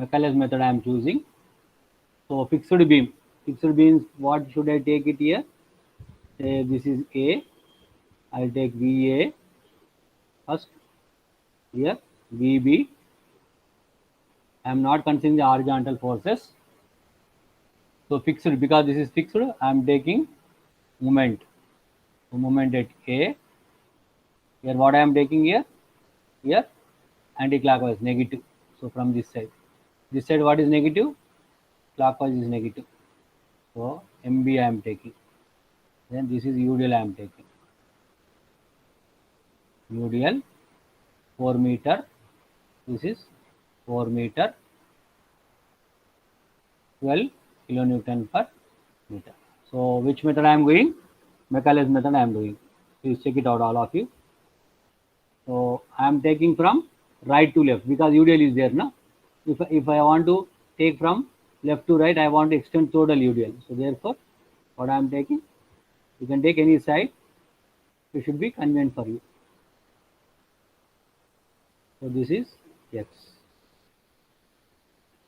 Macaulay's method I am choosing. So fixed beam. Fixed beams, what should I take it here? Say this is A. I'll take VA first. Here VB. I am not considering the horizontal forces. So fixed, because this is fixed, I am taking moment. So moment at A. Here what I am taking here? Here anti-clockwise negative. So from this side what is negative? Clockwise is negative. So MB I am taking. Then this is UDL I am taking. UDL 4 meter. This is 4 meter. 12 kilonewton per meter. So which method I am going? Macaulay's method I am doing. Please check it out, all of you. So I am taking from right to left because UDL is there now. If I want to take from left to right, I want to extend total UDL. So therefore, what I am taking, you can take any side. It should be convenient for you. So this is X.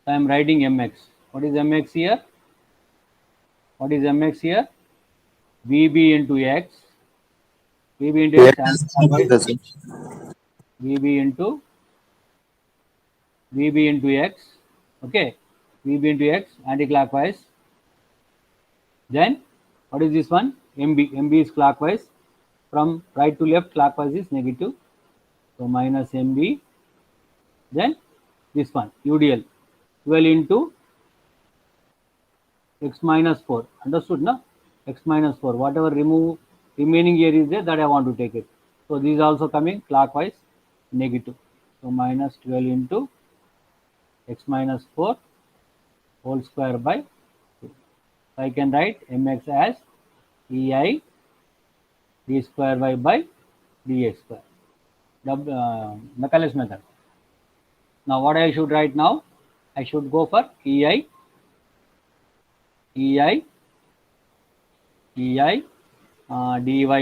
I am writing MX. What is MX here? What is MX here? VB into X. VB into X anti-clockwise. VB into X. Okay. VB into X anti-clockwise. Then what is this one? MB. MB is clockwise. From right to left, clockwise is negative. So minus MB. Then this one, UDL. 12 into X minus 4. Understood, no? X minus 4. Whatever remaining here is there, that I want to take it. So this is also coming clockwise, negative. So minus 12 into X minus 4 whole square by 2. So I can write MX as EI d square y by dx square. Macaulay's method. Now what I should write now? I should go for EI dy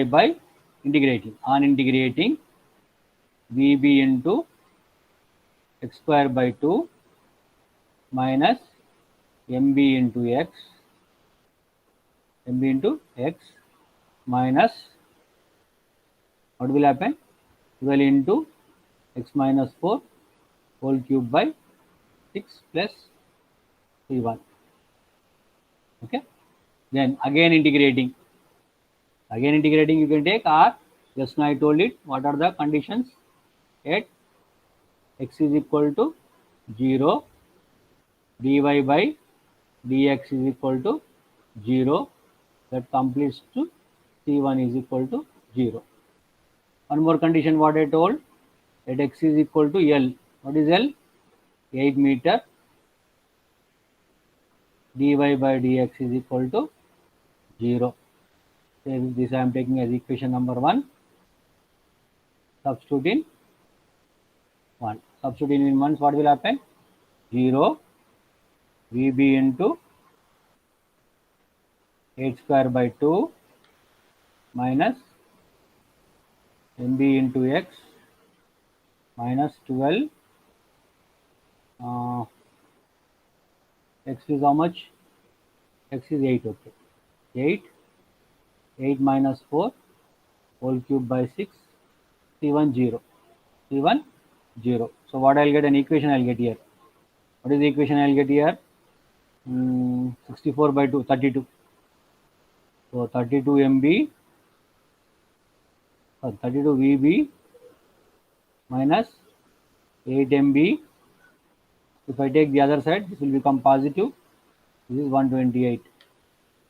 by integrating. On integrating VB into x square by 2 minus MB into X minus, what will happen? 12 into X minus 4 whole cube by 6 plus 3(1). Okay. Then again integrating. You can take R. Just now I told it. What are the conditions? At X is equal to 0, dy by dx is equal to 0. That completes to C1 is equal to 0. One more condition what I told. At X is equal to L. What is L? 8 meter. Dy by dx is equal to 0. So this I am taking as equation number 1. Substitute in 1. Substitute in 1, what will happen? 0 VB into 8 square by 2 minus MB into X minus 12. X is how much? X is 8. Okay. 8 minus 4 whole cube by 6. C1 0. C1 0. So what I'll get? An equation I'll get here. What is the equation I'll get here? 64 by 2, 32. So 32 MB, 32 VB minus 8 MB. If I take the other side, this will become positive. This is 128.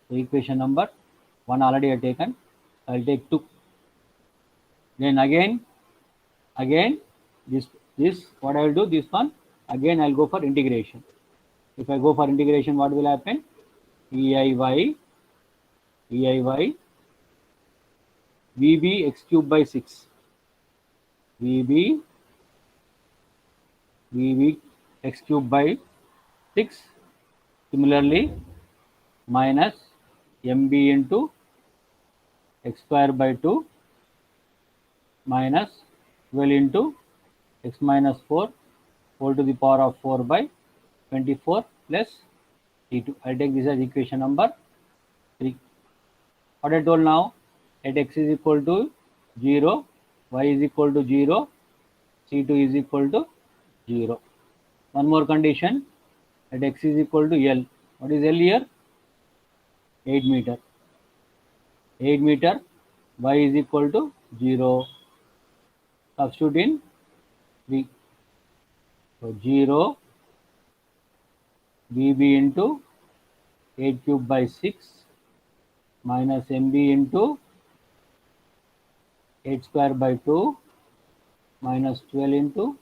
So equation number 1 already I have taken. I'll take 2. Then again this what I will do, this one again I'll go for integration. If I go for integration, what will happen? EIY VB x cube by 6. VB x cube by 6. Similarly, minus MB into x square by 2 minus 12 into x minus 4 whole to the power of 4 by 24 plus T2. I'll take this as equation number 3. What I told now, at x is equal to 0, y is equal to 0, C2 is equal to 0. One more condition, at x is equal to L. What is L here? 8 meter. 8 meter, y is equal to 0. Substitute in 3. So 0 VB into 8 cube by 6 minus MB into 8 square by 2 minus 12 into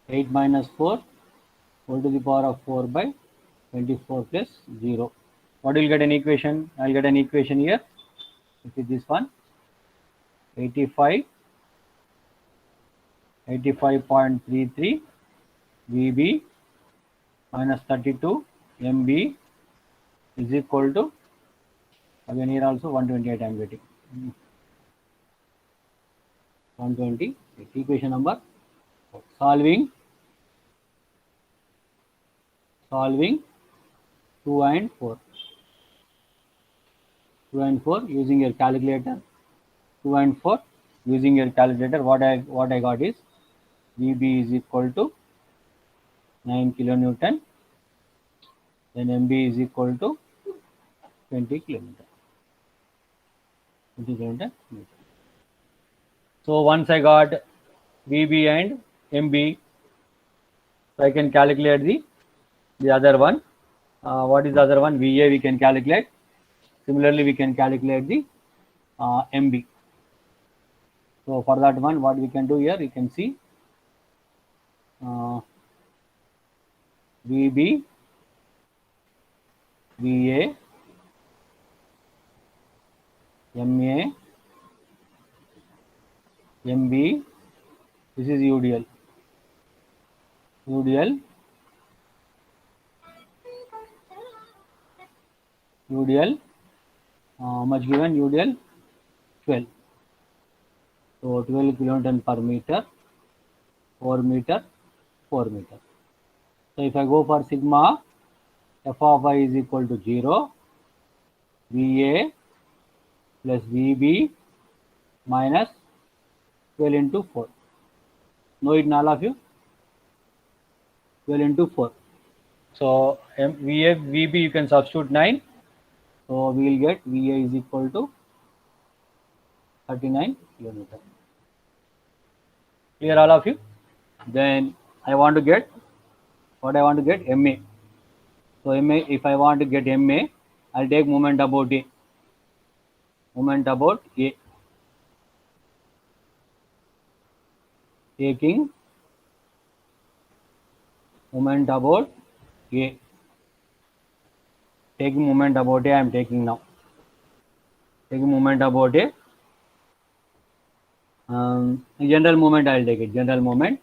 8 minus 4 whole to the power of 4 by 24 plus 0. What will get an equation? I will get an equation here. It is this one. 85.33 VB minus 32 MB is equal to, again here also 128 I am getting. 120. Equation number 4. Solving 2 and 4. 2 and 4 using your calculator. 2 and 4 using your calculator. What I got is VB is equal to 9 kilonewton. Then MB is equal to 20 kilometer. 20 kilometer. So once I got VB and MB, so I can calculate the other one. What is the other one? VA we can calculate. Similarly, we can calculate the MB. So for that one, what we can do here, you can see VB, VA, MA, MB, this is UDL. Much given UDL 12. So 12 kilonewton per meter, 4 meter, 4 meter. So if I go for sigma, f of I is equal to 0, VA plus VB minus 12 into 4. Know it in all of you? 12 into 4. So VA, VB you can substitute 9. So we will get VA is equal to 39 kilometer. Clear all of you? Then I want to get what I want to get MA. So MA, if I want to get MA, I'll take moment about A. Moment about A. Taking moment about A. Taking moment about A, I am taking now. Taking moment about A. General moment I will take it. General moment.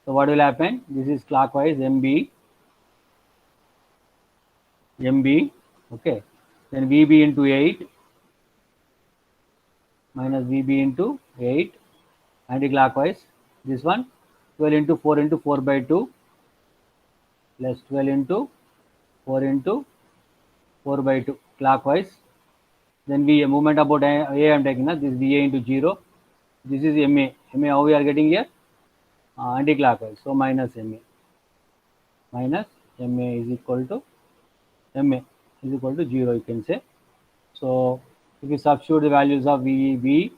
So what will happen? This is clockwise MB. Okay. Then VB into 8 minus VB into 8. Anti-clockwise. This one 12 into 4 into 4 by 2 plus 12 into 4 into 4 by 2 clockwise. Then VA, movement about A I am taking. This is VA into 0. This is MA. MA how we are getting here? Anti-clockwise. So minus MA. Minus MA is equal to 0, you can say. So if you substitute the values of VB,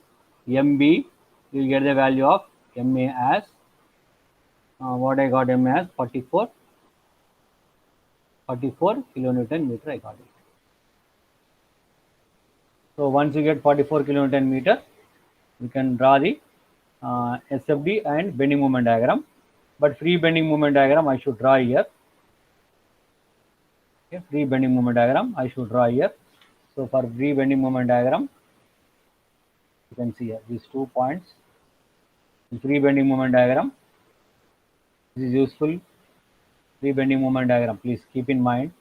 MB, you will get the value of MA as what I got MA as 44 kilonewton meter I got it. So once you get 44 kilonewton meter, we can draw the SFD and bending moment diagram. But free bending moment diagram I should draw here. Okay, free bending moment diagram I should draw here. So for free bending moment diagram, you can see here these 2 points. The free bending moment diagram. This is useful. Free bending moment diagram. Please keep in mind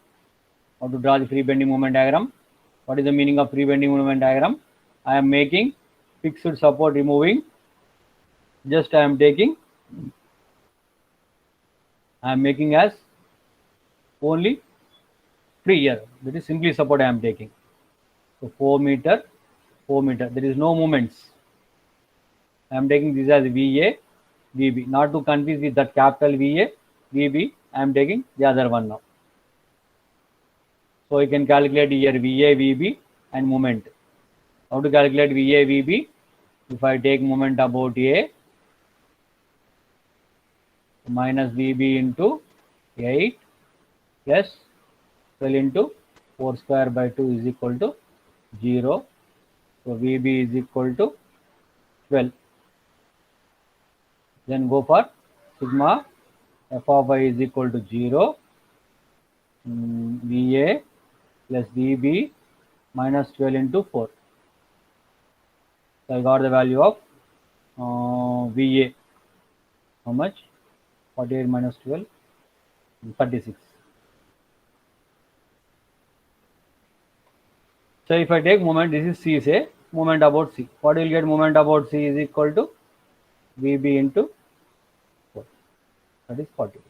how to draw the free bending moment diagram. What is the meaning of free bending moment diagram? I am making fixed support removing. Just I am taking I am making as only free here. That is simply support I am taking. So 4 meter, 4 meter. There is no movements. I am taking this as VA, VB. Not to confuse with that capital VA, VB. I am taking the other one now. So you can calculate here VA, VB and moment. How to calculate VA, VB? If I take moment about A minus VB into 8 plus 12 into 4 square by 2 is equal to 0. So VB is equal to 12. Then go for sigma f of I is equal to 0. VA plus VB minus 12 into 4. So I got the value of VA. How much? 48 minus 12, 36. So if I take moment, this is C, say moment about C. What will get moment about C is equal to VB into 4. That is 48.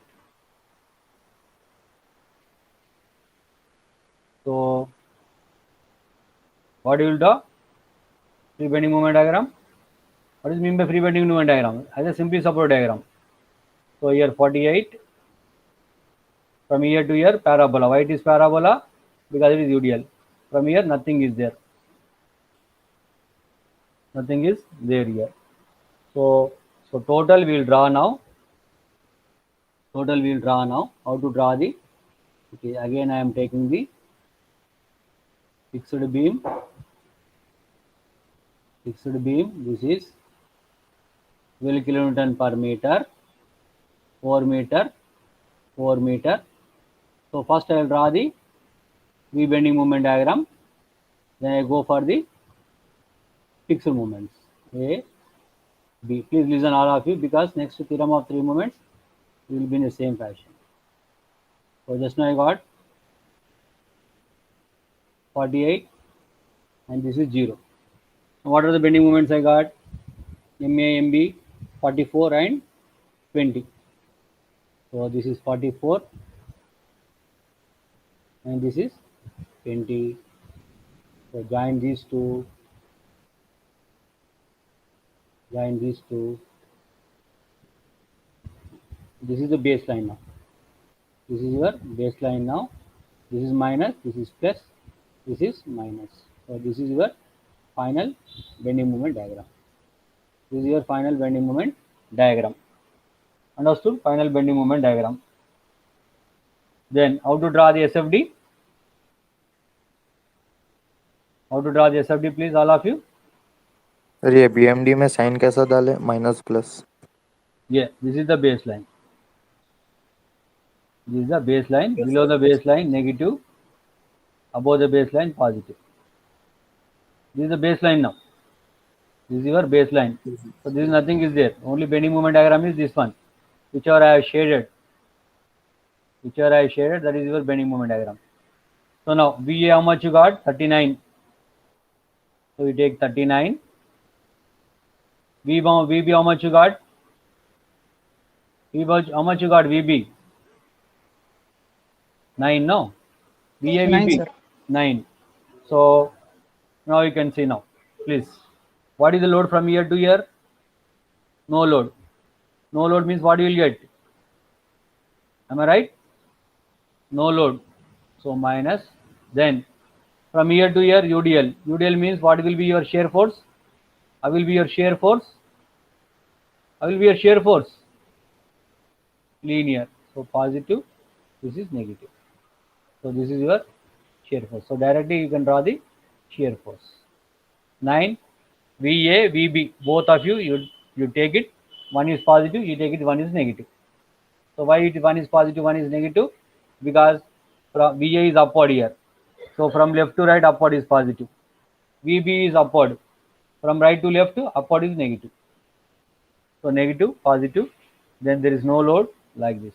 So what you will do? Free bending moment diagram. What is mean by free bending moment diagram? As a simply support diagram. So here 48. From here to here parabola. Why it is parabola? Because it is UDL. From here nothing is there. Nothing is there here. So total we will draw now. Total we will draw now. How to draw the? Okay, again I am taking the fixed beam. Fixed beam. This is 12 kilonewton per meter. 4 meter. 4 meter. So first I will draw the V bending moment diagram. Then I go for the fixed moments. A, B. Please listen all of you because next theorem of 3 moments will be in the same fashion. So just now I got 48 and this is 0. What are the bending moments I got? MA, MB, 44 and 20. So this is 44 and this is 20. So join these two. Join these two. This is the baseline now. This is your baseline now. This is minus, this is plus, this is minus. So this is your final bending moment diagram. This is your final bending moment diagram. Understood? Final bending moment diagram. Then how to draw the SFD? How to draw the SFD, please, all of you? ये BMD में sign कैसा डाले? Minus plus. Yeah, this is the baseline. This is the baseline. Below the baseline, negative. Above the baseline, positive. This is the baseline now. This is your baseline. So this is nothing is there. Only bending moment diagram is this one, whichever I have shaded. Whichever I have shaded, that is your bending moment diagram. So now VA, how much you got? 39. So you take 39. VB, how much you got? VB, how much you got? VB? 9, no? VA, 9, VB? sir. 9. So now you can see now, please. What is the load from here to here? No load. No load means what you will get? Am I right? No load. So minus. Then from here to here, UDL. UDL means what will be your shear force? I will be your shear force. I will be your shear force. Linear. So positive. This is negative. So this is your shear force. So directly you can draw the shear force. 9. VA, VB. Both of you, you take it. One is positive, you take it, one is negative. So why one is positive, one is negative? Because from VA is upward here. So from left to right, upward is positive. VB is upward. From right to left, upward is negative. So negative, positive. Then there is no load like this.